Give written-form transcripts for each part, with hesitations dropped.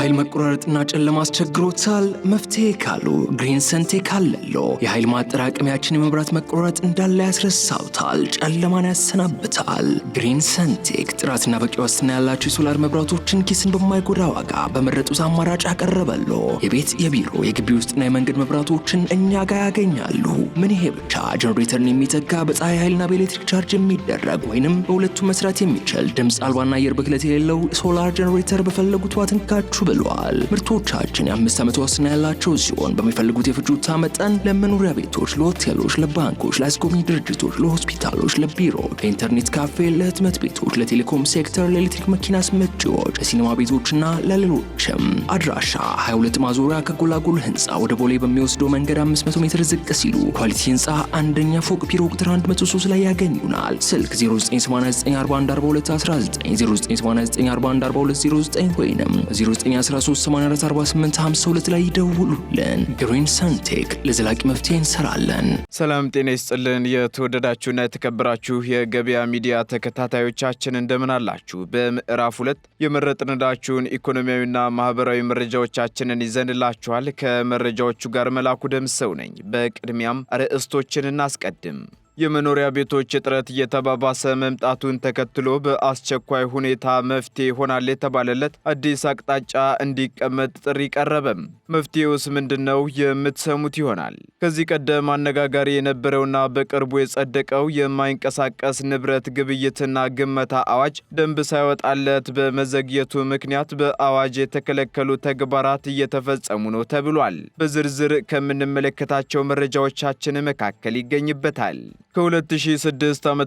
የኃይል መቆራረጥና ጨለማ አስቸግሮታል? መፍትሄ ካሉ ግሪን ሰንቴክ አለሎ። የኃይል ማጠራቀሚያችን የመብራት መቆራረጥ እንዳለ ያስረሳውታል፣ ጨለማን ያሰናብታል። ግሪን ሰንቴክ ጥራትና በቂ ዋስትና ያላቸው የሶላር መብራቶችን ኪስን በማይጎዳ ዋጋ በመረጡት አማራጭ አቀረበሎ። የቤት የቢሮ የግቢ ውስጥና የመንገድ መብራቶችን እኛ ጋር ያገኛሉ። ምን ይሄ ብቻ! ጀነሬተርን የሚተካ በፀሐይ ኃይልና በኤሌክትሪክ ቻርጅ የሚደረግ ወይንም በሁለቱም መስራት የሚችል ድምፅ አልባና አየር ብክለት የሌለው ሶላር ጀነሬተር በፈለጉት ዋት እንካችሁ ብለዋል። ምርቶቻችን የ5 ዓመት ዋስትና ያላቸው ሲሆን በሚፈልጉት የፍጆታ መጠን ለመኖሪያ ቤቶች፣ ለሆቴሎች፣ ለባንኮች፣ ለአስጎብኚ ድርጅቶች፣ ለሆስፒታሎች፣ ለቢሮ፣ ለኢንተርኔት ካፌ፣ ለህትመት ቤቶች፣ ለቴሌኮም ሴክተር፣ ለኤሌክትሪክ መኪና አስመጪዎች፣ ለሲኒማ ቤቶችና ለሌሎችም። አድራሻ 22 ማዞሪያ ከጎላጎል ህንፃ ወደ ቦሌ በሚወስደው መንገድ 500 ሜትር ዝቅ ሲሉ ኳሊቲ ህንፃ አንደኛ ፎቅ ቢሮ ቁጥር 103 ላይ ያገኙናል። ስልክ 0989414219 0989414209 ወይንም 0913844852 ላይ ይደውሉልን። ግሪን ሰንቴክ ለዘላቂ መፍትሄ እንሰራለን። ሰላም ጤና ይስጥልን። የተወደዳችሁና የተከበራችሁ የገበያ ሚዲያ ተከታታዮቻችን እንደምን አላችሁ? በምዕራፍ 2 የመረጥንላችሁን ኢኮኖሚያዊና ማህበራዊ መረጃዎቻችንን ይዘንላችኋል። ከመረጃዎቹ ጋር መላኩ ደምሰው ነኝ። በቅድሚያም አርዕስቶችን እናስቀድም። የመኖሪያ ቤቶች እጥረት እየተባባሰ መምጣቱን ተከትሎ በአስቸኳይ ሁኔታ መፍትሄ ይሆናል የተባለለት አዲስ አቅጣጫ እንዲቀመጥ ጥሪ ቀረበም። መፍትሄውስ ምንድነው? የምትሰሙት ይሆናል። ከዚህ ቀደም አነጋጋሪ የነበረውና በቅርቡ የጸደቀው የማይንቀሳቀስ ንብረት ግብይትና ግመታ አዋጅ ደንብ ሳይወጣለት በመዘግየቱ ምክንያት በአዋጅ የተከለከሉ ተግባራት እየተፈጸሙ ነው ተብሏል። በዝርዝር ከምንመለከታቸው መረጃዎቻችን መካከል ይገኝበታል። ከ2006 ዓ.ም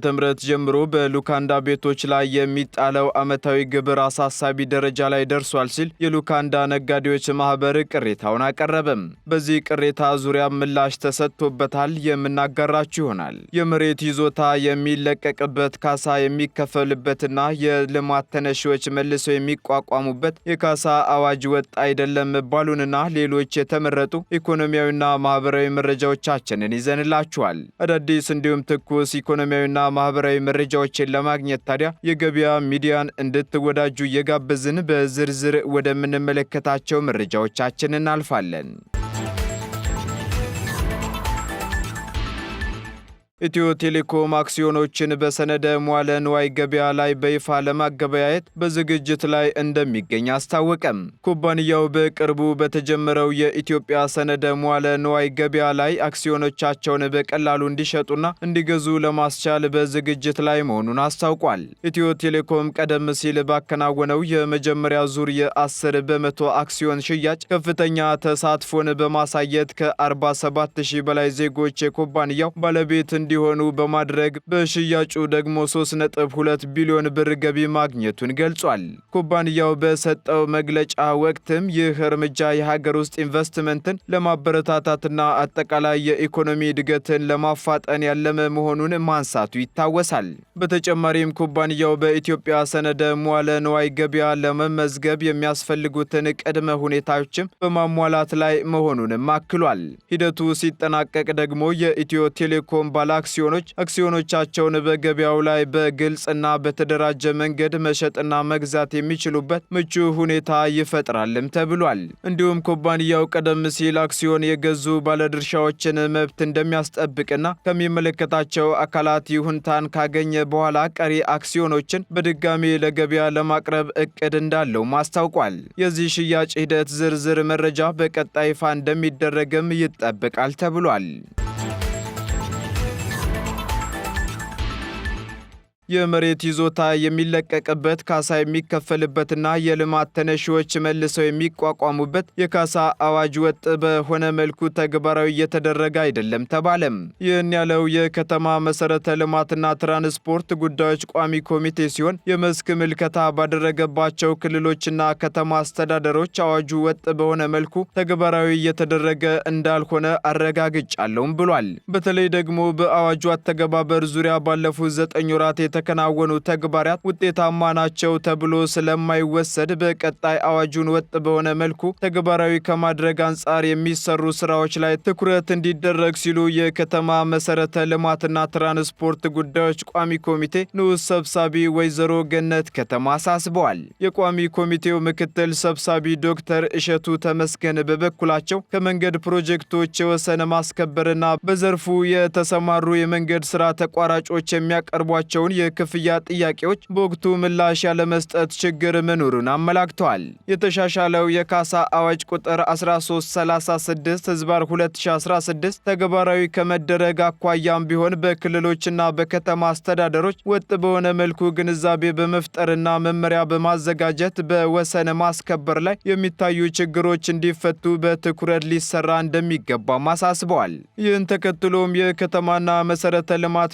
ጀምሮ በሉካንዳ ቤቶች ላይ የሚጣለው ዓመታዊ ግብር አሳሳቢ ደረጃ ላይ ደርሷል ሲል የሉካንዳ ነጋዴዎች ማህበር ቅሬታውን አቀረበም። በዚህ ቅሬታ ዙሪያ ምላሽ ተሰጥቶበታል፣ የምናጋራችሁ ይሆናል። የመሬት ይዞታ የሚለቀቅበት፣ ካሳ የሚከፈልበትና የልማት ተነሺዎች መልሰው የሚቋቋሙበት የካሳ አዋጅ ወጥ አይደለም መባሉንና ሌሎች የተመረጡ ኢኮኖሚያዊና ማህበራዊ መረጃዎቻችንን ይዘንላችኋል። አዳዲስ እንዲሁም ትኩስ ኢኮኖሚያዊና ማህበራዊ መረጃዎችን ለማግኘት ታዲያ የገበያ ሚዲያን እንድትወዳጁ እየጋበዝን በዝርዝር ወደምንመለከታቸው መረጃዎቻችን እናልፋለን። ኢትዮ ቴሌኮም አክሲዮኖችን በሰነደ መዋለ ንዋይ ገበያ ላይ በይፋ ለማገበያየት በዝግጅት ላይ እንደሚገኝ አስታወቀም። ኩባንያው በቅርቡ በተጀመረው የኢትዮጵያ ሰነደ መዋለ ንዋይ ገበያ ላይ አክሲዮኖቻቸውን በቀላሉ እንዲሸጡና እንዲገዙ ለማስቻል በዝግጅት ላይ መሆኑን አስታውቋል። ኢትዮ ቴሌኮም ቀደም ሲል ባከናወነው የመጀመሪያ ዙር የ10 በመቶ አክሲዮን ሽያጭ ከፍተኛ ተሳትፎን በማሳየት ከ47,000 በላይ ዜጎች የኩባንያው ባለቤት እንዲሆኑ በማድረግ በሽያጩ ደግሞ 3.2 ቢሊዮን ብር ገቢ ማግኘቱን ገልጿል። ኩባንያው በሰጠው መግለጫ ወቅትም ይህ እርምጃ የሀገር ውስጥ ኢንቨስትመንትን ለማበረታታትና አጠቃላይ የኢኮኖሚ እድገትን ለማፋጠን ያለመ መሆኑን ማንሳቱ ይታወሳል። በተጨማሪም ኩባንያው በኢትዮጵያ ሰነደ መዋለ ንዋይ ገበያ ለመመዝገብ የሚያስፈልጉትን ቅድመ ሁኔታዎችም በማሟላት ላይ መሆኑንም አክሏል። ሂደቱ ሲጠናቀቅ ደግሞ የኢትዮ ቴሌኮም ባለ አክሲዮኖቻቸውን በገበያው ላይ በግልጽና በተደራጀ መንገድ መሸጥና መግዛት የሚችሉበት ምቹ ሁኔታ ይፈጥራልም ተብሏል። እንዲሁም ኩባንያው ቀደም ሲል አክሲዮን የገዙ ባለድርሻዎችን መብት እንደሚያስጠብቅና ከሚመለከታቸው አካላት ይሁንታን ካገኘ በኋላ ቀሪ አክሲዮኖችን በድጋሚ ለገበያ ለማቅረብ እቅድ እንዳለው አስታውቋል። የዚህ ሽያጭ ሂደት ዝርዝር መረጃ በቀጣይ ይፋ እንደሚደረግም ይጠበቃል ተብሏል። የመሬት ይዞታ የሚለቀቅበት፣ ካሳ የሚከፈልበትና የልማት ተነሺዎች መልሰው የሚቋቋሙበት የካሳ አዋጅ ወጥ በሆነ መልኩ ተግባራዊ እየተደረገ አይደለም ተባለም። ይህን ያለው የከተማ መሰረተ ልማትና ትራንስፖርት ጉዳዮች ቋሚ ኮሚቴ ሲሆን የመስክ ምልከታ ባደረገባቸው ክልሎችና ከተማ አስተዳደሮች አዋጁ ወጥ በሆነ መልኩ ተግባራዊ እየተደረገ እንዳልሆነ አረጋግጫለሁም ብሏል። በተለይ ደግሞ በአዋጁ አተገባበር ዙሪያ ባለፉት 9 ወራት የተከናወኑ ተግባራት ውጤታማ ናቸው ተብሎ ስለማይወሰድ በቀጣይ አዋጁን ወጥ በሆነ መልኩ ተግባራዊ ከማድረግ አንጻር የሚሰሩ ስራዎች ላይ ትኩረት እንዲደረግ ሲሉ የከተማ መሰረተ ልማትና ትራንስፖርት ጉዳዮች ቋሚ ኮሚቴ ንዑስ ሰብሳቢ ወይዘሮ ገነት ከተማ አሳስበዋል። የቋሚ ኮሚቴው ምክትል ሰብሳቢ ዶክተር እሸቱ ተመስገን በበኩላቸው ከመንገድ ፕሮጀክቶች የወሰን ማስከበርና በዘርፉ የተሰማሩ የመንገድ ስራ ተቋራጮች የሚያቀርቧቸውን የክፍያ ጥያቄዎች በወቅቱ ምላሽ ያለመስጠት ችግር መኖሩን አመላክተዋል። የተሻሻለው የካሳ አዋጅ ቁጥር 1336/2016 ተግባራዊ ከመደረግ አኳያም ቢሆን በክልሎችና በከተማ አስተዳደሮች ወጥ በሆነ መልኩ ግንዛቤ በመፍጠርና መመሪያ በማዘጋጀት በወሰን ማስከበር ላይ የሚታዩ ችግሮች እንዲፈቱ በትኩረት ሊሰራ እንደሚገባም አሳስበዋል። ይህን ተከትሎም የከተማና መሰረተ ልማት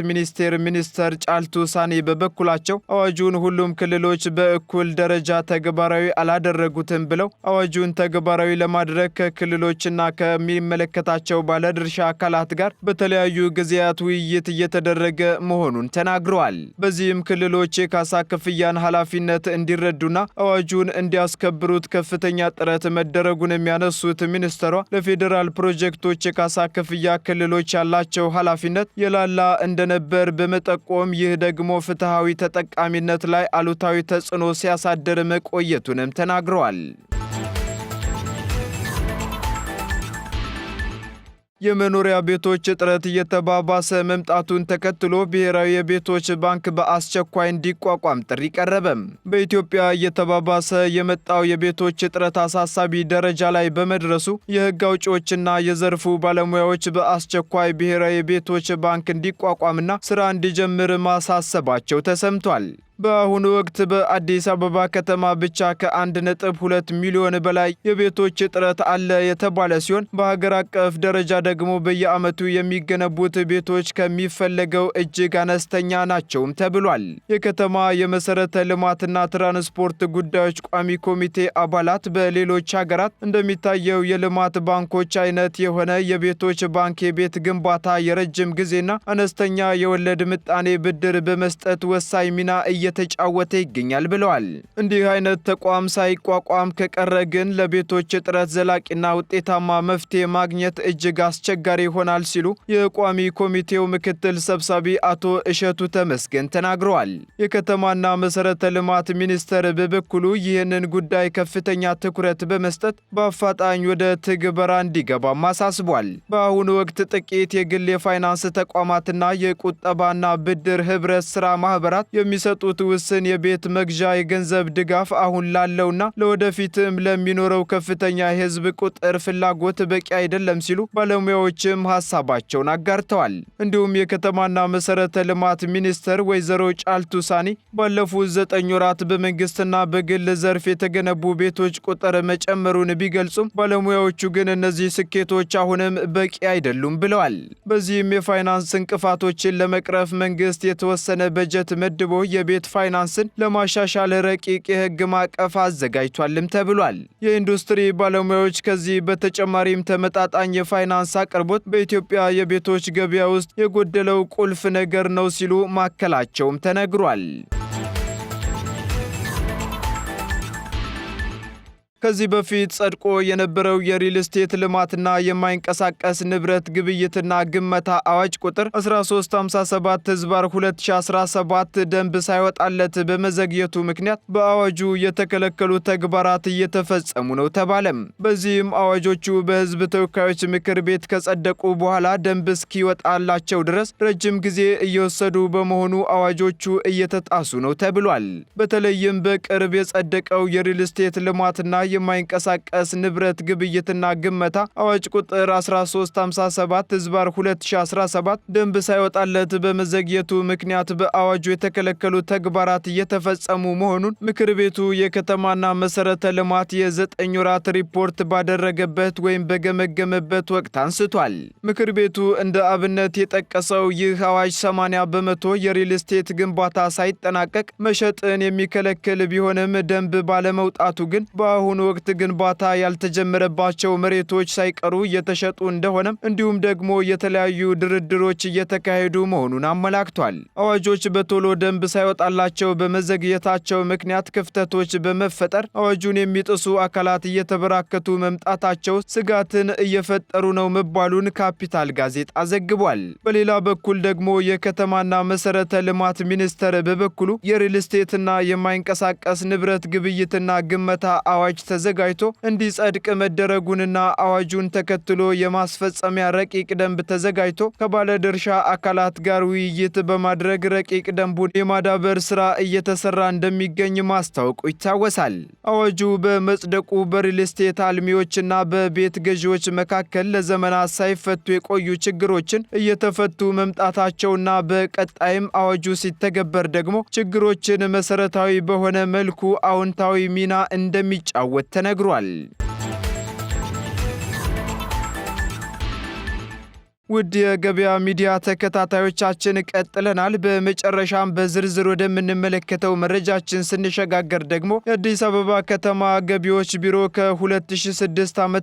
ሚኒስትር ጫልቱ ሳኔ በበኩላቸው አዋጁን ሁሉም ክልሎች በእኩል ደረጃ ተግባራዊ አላደረጉትም ብለው አዋጁን ተግባራዊ ለማድረግ ከክልሎችና ከሚመለከታቸው ባለድርሻ አካላት ጋር በተለያዩ ጊዜያት ውይይት እየተደረገ መሆኑን ተናግረዋል። በዚህም ክልሎች የካሳ ክፍያን ኃላፊነት እንዲረዱና አዋጁን እንዲያስከብሩት ከፍተኛ ጥረት መደረጉን የሚያነሱት ሚኒስትሯ ለፌዴራል ፕሮጀክቶች የካሳ ክፍያ ክልሎች ያላቸው ኃላፊነት የላላ እንደነበር በመጠቆም ይህ ደግሞ ፍትሃዊ ተጠቃሚነት ላይ አሉታዊ ተጽዕኖ ሲያሳድር መቆየቱንም ተናግረዋል። የመኖሪያ ቤቶች እጥረት እየተባባሰ መምጣቱን ተከትሎ ብሔራዊ የቤቶች ባንክ በአስቸኳይ እንዲቋቋም ጥሪ ቀረበም። በኢትዮጵያ እየተባባሰ የመጣው የቤቶች እጥረት አሳሳቢ ደረጃ ላይ በመድረሱ የሕግ አውጪዎችና የዘርፉ ባለሙያዎች በአስቸኳይ ብሔራዊ የቤቶች ባንክ እንዲቋቋምና ስራ እንዲጀምር ማሳሰባቸው ተሰምቷል። በአሁኑ ወቅት በአዲስ አበባ ከተማ ብቻ ከ1.2 ሚሊዮን በላይ የቤቶች እጥረት አለ የተባለ ሲሆን በሀገር አቀፍ ደረጃ ደግሞ በየዓመቱ የሚገነቡት ቤቶች ከሚፈለገው እጅግ አነስተኛ ናቸውም ተብሏል። የከተማ የመሰረተ ልማትና ትራንስፖርት ጉዳዮች ቋሚ ኮሚቴ አባላት በሌሎች ሀገራት እንደሚታየው የልማት ባንኮች አይነት የሆነ የቤቶች ባንክ የቤት ግንባታ የረጅም ጊዜና አነስተኛ የወለድ ምጣኔ ብድር በመስጠት ወሳኝ ሚና እየተጫወተ ይገኛል ብለዋል። እንዲህ አይነት ተቋም ሳይቋቋም ከቀረ ግን ለቤቶች እጥረት ዘላቂና ውጤታማ መፍትሄ ማግኘት እጅግ አስቸጋሪ ይሆናል ሲሉ የቋሚ ኮሚቴው ምክትል ሰብሳቢ አቶ እሸቱ ተመስገን ተናግረዋል። የከተማና መሰረተ ልማት ሚኒስቴር በበኩሉ ይህንን ጉዳይ ከፍተኛ ትኩረት በመስጠት በአፋጣኝ ወደ ትግበራ እንዲገባም አሳስቧል። በአሁኑ ወቅት ጥቂት የግል የፋይናንስ ተቋማትና የቁጠባና ብድር ህብረት ስራ ማህበራት የሚሰጡት ውስን የቤት መግዣ የገንዘብ ድጋፍ አሁን ላለውና ለወደፊትም ለሚኖረው ከፍተኛ የህዝብ ቁጥር ፍላጎት በቂ አይደለም ሲሉ ባለሙያዎችም ሐሳባቸውን አጋርተዋል። እንዲሁም የከተማና መሰረተ ልማት ሚኒስትር ወይዘሮ ጫልቱ ሳኒ ባለፉት 9 ወራት በመንግስትና በግል ዘርፍ የተገነቡ ቤቶች ቁጥር መጨመሩን ቢገልጹም ባለሙያዎቹ ግን እነዚህ ስኬቶች አሁንም በቂ አይደሉም ብለዋል። በዚህም የፋይናንስ እንቅፋቶችን ለመቅረፍ መንግስት የተወሰነ በጀት መድቦ የቤት ፋይናንስን ለማሻሻል ረቂቅ የህግ ማዕቀፍ አዘጋጅቷልም ተብሏል። የኢንዱስትሪ ባለሙያዎች ከዚህ በተጨማሪም ተመጣጣኝ የፋይናንስ አቅርቦት በኢትዮጵያ የቤቶች ገበያ ውስጥ የጎደለው ቁልፍ ነገር ነው ሲሉ ማከላቸውም ተነግሯል። ከዚህ በፊት ጸድቆ የነበረው የሪል ስቴት ልማትና የማይንቀሳቀስ ንብረት ግብይትና ግመታ አዋጅ ቁጥር 1357/2017 ደንብ ሳይወጣለት በመዘግየቱ ምክንያት በአዋጁ የተከለከሉ ተግባራት እየተፈጸሙ ነው ተባለም። በዚህም አዋጆቹ በህዝብ ተወካዮች ምክር ቤት ከጸደቁ በኋላ ደንብ እስኪወጣላቸው ድረስ ረጅም ጊዜ እየወሰዱ በመሆኑ አዋጆቹ እየተጣሱ ነው ተብሏል። በተለይም በቅርብ የጸደቀው የሪል ስቴት ልማትና የማይንቀሳቀስ ንብረት ግብይትና ግመታ አዋጅ ቁጥር 1357/2017 ደንብ ሳይወጣለት በመዘግየቱ ምክንያት በአዋጁ የተከለከሉ ተግባራት እየተፈጸሙ መሆኑን ምክር ቤቱ የከተማና መሰረተ ልማት የ9 ወራት ሪፖርት ባደረገበት ወይም በገመገመበት ወቅት አንስቷል። ምክር ቤቱ እንደ አብነት የጠቀሰው ይህ አዋጅ 80 በመቶ የሪል ስቴት ግንባታ ሳይጠናቀቅ መሸጥን የሚከለክል ቢሆንም ደንብ ባለመውጣቱ ግን በአሁኑ ወቅት ግንባታ ያልተጀመረባቸው መሬቶች ሳይቀሩ እየተሸጡ እንደሆነም እንዲሁም ደግሞ የተለያዩ ድርድሮች እየተካሄዱ መሆኑን አመላክቷል። አዋጆች በቶሎ ደንብ ሳይወጣላቸው በመዘግየታቸው ምክንያት ክፍተቶች በመፈጠር አዋጁን የሚጥሱ አካላት እየተበራከቱ መምጣታቸው ስጋትን እየፈጠሩ ነው መባሉን ካፒታል ጋዜጣ ዘግቧል። በሌላ በኩል ደግሞ የከተማና መሰረተ ልማት ሚኒስቴር በበኩሉ የሪል ስቴትና የማይንቀሳቀስ ንብረት ግብይትና ግመታ አዋጅ ተዘጋጅቶ እንዲጸድቅ መደረጉንና አዋጁን ተከትሎ የማስፈጸሚያ ረቂቅ ደንብ ተዘጋጅቶ ከባለድርሻ አካላት ጋር ውይይት በማድረግ ረቂቅ ደንቡን የማዳበር ስራ እየተሰራ እንደሚገኝ ማስታወቁ ይታወሳል። አዋጁ በመጽደቁ በሪል ስቴት አልሚዎችና በቤት ገዢዎች መካከል ለዘመናት ሳይፈቱ የቆዩ ችግሮችን እየተፈቱ መምጣታቸውና በቀጣይም አዋጁ ሲተገበር ደግሞ ችግሮችን መሰረታዊ በሆነ መልኩ አዎንታዊ ሚና እንደሚጫወት ተነግሯል። ውድ የገበያ ሚዲያ ተከታታዮቻችን ቀጥለናል። በመጨረሻም በዝርዝር ወደምንመለከተው መረጃችን ስንሸጋገር ደግሞ የአዲስ አበባ ከተማ ገቢዎች ቢሮ ከ2006 ዓ.ም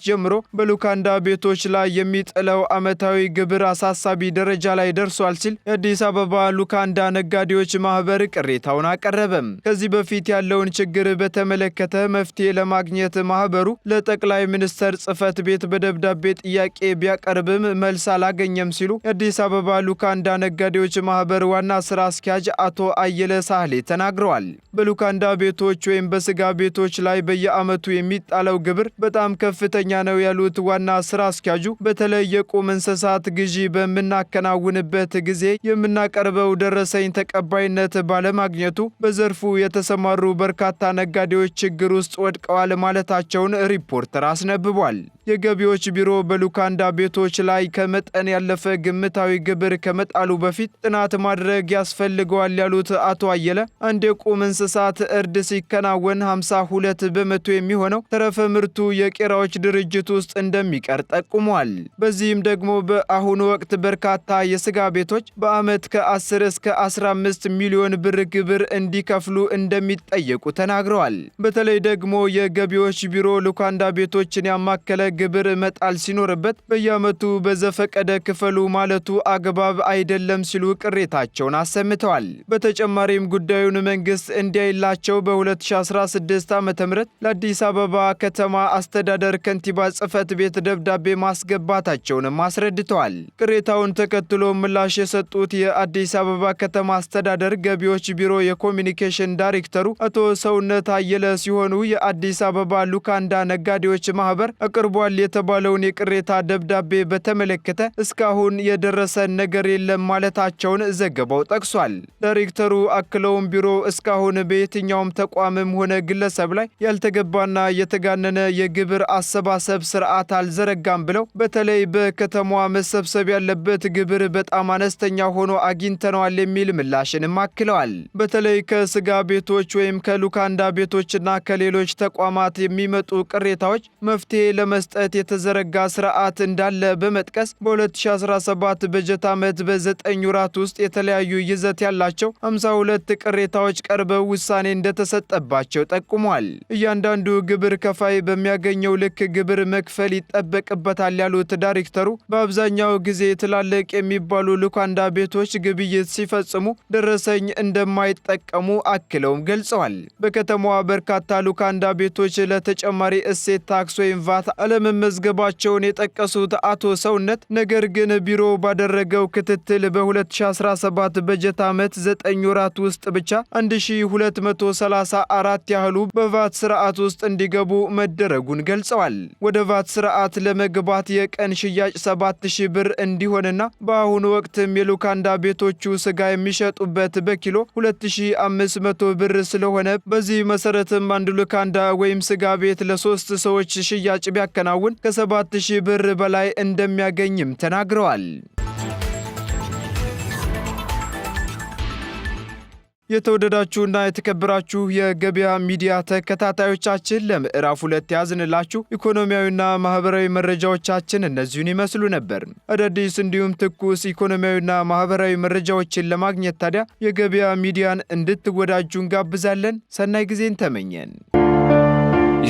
ጀምሮ በሉካንዳ ቤቶች ላይ የሚጥለው ዓመታዊ ግብር አሳሳቢ ደረጃ ላይ ደርሷል ሲል የአዲስ አበባ ሉካንዳ ነጋዴዎች ማህበር ቅሬታውን አቀረበም። ከዚህ በፊት ያለውን ችግር በተመለከተ መፍትሄ ለማግኘት ማህበሩ ለጠቅላይ ሚኒስትር ጽህፈት ቤት በደብዳቤ ጥያቄ ቢያቀርብም መልስ አላገኘም ሲሉ የአዲስ አበባ ሉካንዳ ነጋዴዎች ማህበር ዋና ስራ አስኪያጅ አቶ አየለ ሳህሌ ተናግረዋል። በሉካንዳ ቤቶች ወይም በስጋ ቤቶች ላይ በየዓመቱ የሚጣለው ግብር በጣም ከፍተኛ ነው ያሉት ዋና ስራ አስኪያጁ በተለይ የቁም እንስሳት ግዢ በምናከናውንበት ጊዜ የምናቀርበው ደረሰኝ ተቀባይነት ባለማግኘቱ በዘርፉ የተሰማሩ በርካታ ነጋዴዎች ችግር ውስጥ ወድቀዋል ማለታቸውን ሪፖርተር አስነብቧል። የገቢዎች ቢሮ በሉካንዳ ቤቶች ላይ ከመጠን ያለፈ ግምታዊ ግብር ከመጣሉ በፊት ጥናት ማድረግ ያስፈልገዋል ያሉት አቶ አየለ አንድ የቁም እንስሳት እርድ ሲከናወን 52 በመቶ የሚሆነው ተረፈ ምርቱ የቄራዎች ድርጅት ውስጥ እንደሚቀር ጠቁመዋል። በዚህም ደግሞ በአሁኑ ወቅት በርካታ የስጋ ቤቶች በዓመት ከ10 እስከ 15 ሚሊዮን ብር ግብር እንዲከፍሉ እንደሚጠየቁ ተናግረዋል። በተለይ ደግሞ የገቢዎች ቢሮ ሉካንዳ ቤቶችን ያማከለ ግብር መጣል ሲኖርበት በየዓመቱ በዘፈቀደ ክፈሉ ማለቱ አግባብ አይደለም ሲሉ ቅሬታቸውን አሰምተዋል። በተጨማሪም ጉዳዩን መንግስት እንዲያይላቸው በ2016 ዓ.ም ለአዲስ አበባ ከተማ አስተዳደር ከንቲባ ጽህፈት ቤት ደብዳቤ ማስገባታቸውንም አስረድተዋል። ቅሬታውን ተከትሎ ምላሽ የሰጡት የአዲስ አበባ ከተማ አስተዳደር ገቢዎች ቢሮ የኮሚኒኬሽን ዳይሬክተሩ አቶ ሰውነት አየለ ሲሆኑ የአዲስ አበባ ሉካንዳ ነጋዴዎች ማህበር አቅርቧል የተባለውን የቅሬታ ደብዳቤ በተመለከተ እስካሁን የደረሰን ነገር የለም ማለታቸውን ዘገባው ጠቅሷል። ዳይሬክተሩ አክለውም ቢሮ እስካሁን በየትኛውም ተቋምም ሆነ ግለሰብ ላይ ያልተገባና የተጋነነ የግብር አሰባሰብ ስርዓት አልዘረጋም ብለው በተለይ በከተማዋ መሰብሰብ ያለበት ግብር በጣም አነስተኛ ሆኖ አግኝተነዋል የሚል ምላሽንም አክለዋል። በተለይ ከስጋ ቤቶች ወይም ከሉካንዳ ቤቶችና ከሌሎች ተቋማት የሚመጡ ቅሬታዎች መፍትሄ ለመስጠት የተዘረጋ ስርዓት እንዳለ በመጥቀስ በ2017 በጀት ዓመት በ9 ወራት ውስጥ የተለያዩ ይዘት ያላቸው 52 ቅሬታዎች ቀርበው ውሳኔ እንደተሰጠባቸው ጠቁሟል። እያንዳንዱ ግብር ከፋይ በሚያገኘው ልክ ግብር መክፈል ይጠበቅበታል ያሉት ዳይሬክተሩ በአብዛኛው ጊዜ ትላልቅ የሚባሉ ሉካንዳ ቤቶች ግብይት ሲፈጽሙ ደረሰኝ እንደማይጠቀሙ አክለውም ገልጸዋል። በከተማዋ በርካታ ሉካንዳ ቤቶች ለተጨማሪ እሴት ታክስ ወይም ቫት አለመመዝገባቸውን የጠቀሱት አቶ ሰውነት ነገር ግን ቢሮ ባደረገው ክትትል በ2017 በጀት ዓመት 9 ወራት ውስጥ ብቻ 1234 ያህሉ በቫት ስርዓት ውስጥ እንዲገቡ መደረጉን ገልጸዋል። ወደ ቫት ስርዓት ለመግባት የቀን ሽያጭ 7000 ብር እንዲሆንና በአሁኑ ወቅትም የሉካንዳ ቤቶቹ ስጋ የሚሸጡበት በኪሎ 2500 ብር ስለሆነ በዚህ መሰረትም አንድ ሉካንዳ ወይም ስጋ ቤት ለ3 ሰዎች ሽያጭ ቢያከናውን ከ7000 ብር በላይ እንደሚያገኝም ተናግረዋል። የተወደዳችሁና የተከበራችሁ የገበያ ሚዲያ ተከታታዮቻችን ለምዕራፍ 2 ያዝንላችሁ ኢኮኖሚያዊና ማህበራዊ መረጃዎቻችን እነዚህን ይመስሉ ነበር። አዳዲስ እንዲሁም ትኩስ ኢኮኖሚያዊና ማህበራዊ መረጃዎችን ለማግኘት ታዲያ የገበያ ሚዲያን እንድትወዳጁ እንጋብዛለን። ሰናይ ጊዜን ተመኘን።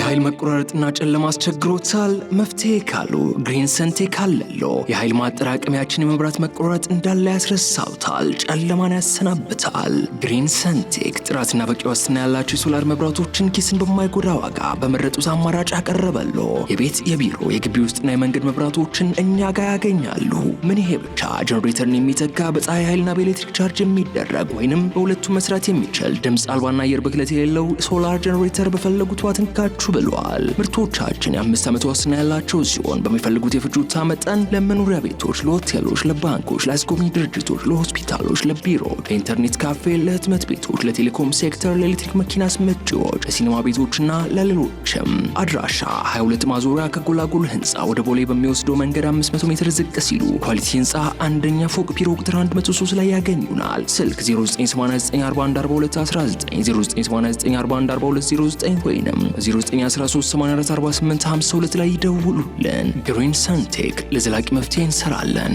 የኃይል መቆራረጥና ጨለማ አስቸግሮታል? መፍትሄ ካሉ ግሪን ሰንቴክ አለሎ። የኃይል ማጠራቀሚያችን የመብራት መቆራረጥ እንዳለ ያስረሳውታል፣ ጨለማን ያሰናብታል። ግሪን ሰንቴክ ጥራትና በቂ ዋስትና ያላቸው የሶላር መብራቶችን ኪስን በማይጎዳ ዋጋ በመረጡት አማራጭ ያቀረበሎ። የቤት የቢሮ የግቢ ውስጥና የመንገድ መብራቶችን እኛ ጋር ያገኛሉ። ምን ይሄ ብቻ! ጀነሬተርን የሚተካ በፀሐይ ኃይልና በኤሌክትሪክ ቻርጅ የሚደረግ ወይንም በሁለቱም መስራት የሚችል ድምፅ አልባና አየር ብክለት የሌለው ሶላር ጀነሬተር በፈለጉት ዋት እንካችሁ ብለዋል። ምርቶቻችን የ5 ዓመት ዋስትና ያላቸው ሲሆን በሚፈልጉት የፍጆታ መጠን ለመኖሪያ ቤቶች፣ ለሆቴሎች፣ ለባንኮች፣ ለአስጎብኚ ድርጅቶች፣ ለሆስፒታሎች፣ ለቢሮ፣ ለኢንተርኔት ካፌ፣ ለህትመት ቤቶች፣ ለቴሌኮም ሴክተር፣ ለኤሌክትሪክ መኪና አስመጪዎች፣ ለሲኒማ ቤቶችና ለሌሎችም። አድራሻ 22 ማዞሪያ ከጎላጎል ህንፃ ወደ ቦሌ በሚወስደው መንገድ 500 ሜትር ዝቅ ሲሉ ኳሊቲ ህንፃ አንደኛ ፎቅ ቢሮ ቁጥር 103 ላይ ያገኙናል። ስልክ 0989414219 0989414209 ወይንም 0913844852 ላይ ይደውሉልን። ግሪን ሰንቴክ ለዘላቂ መፍትሄ እንሰራለን።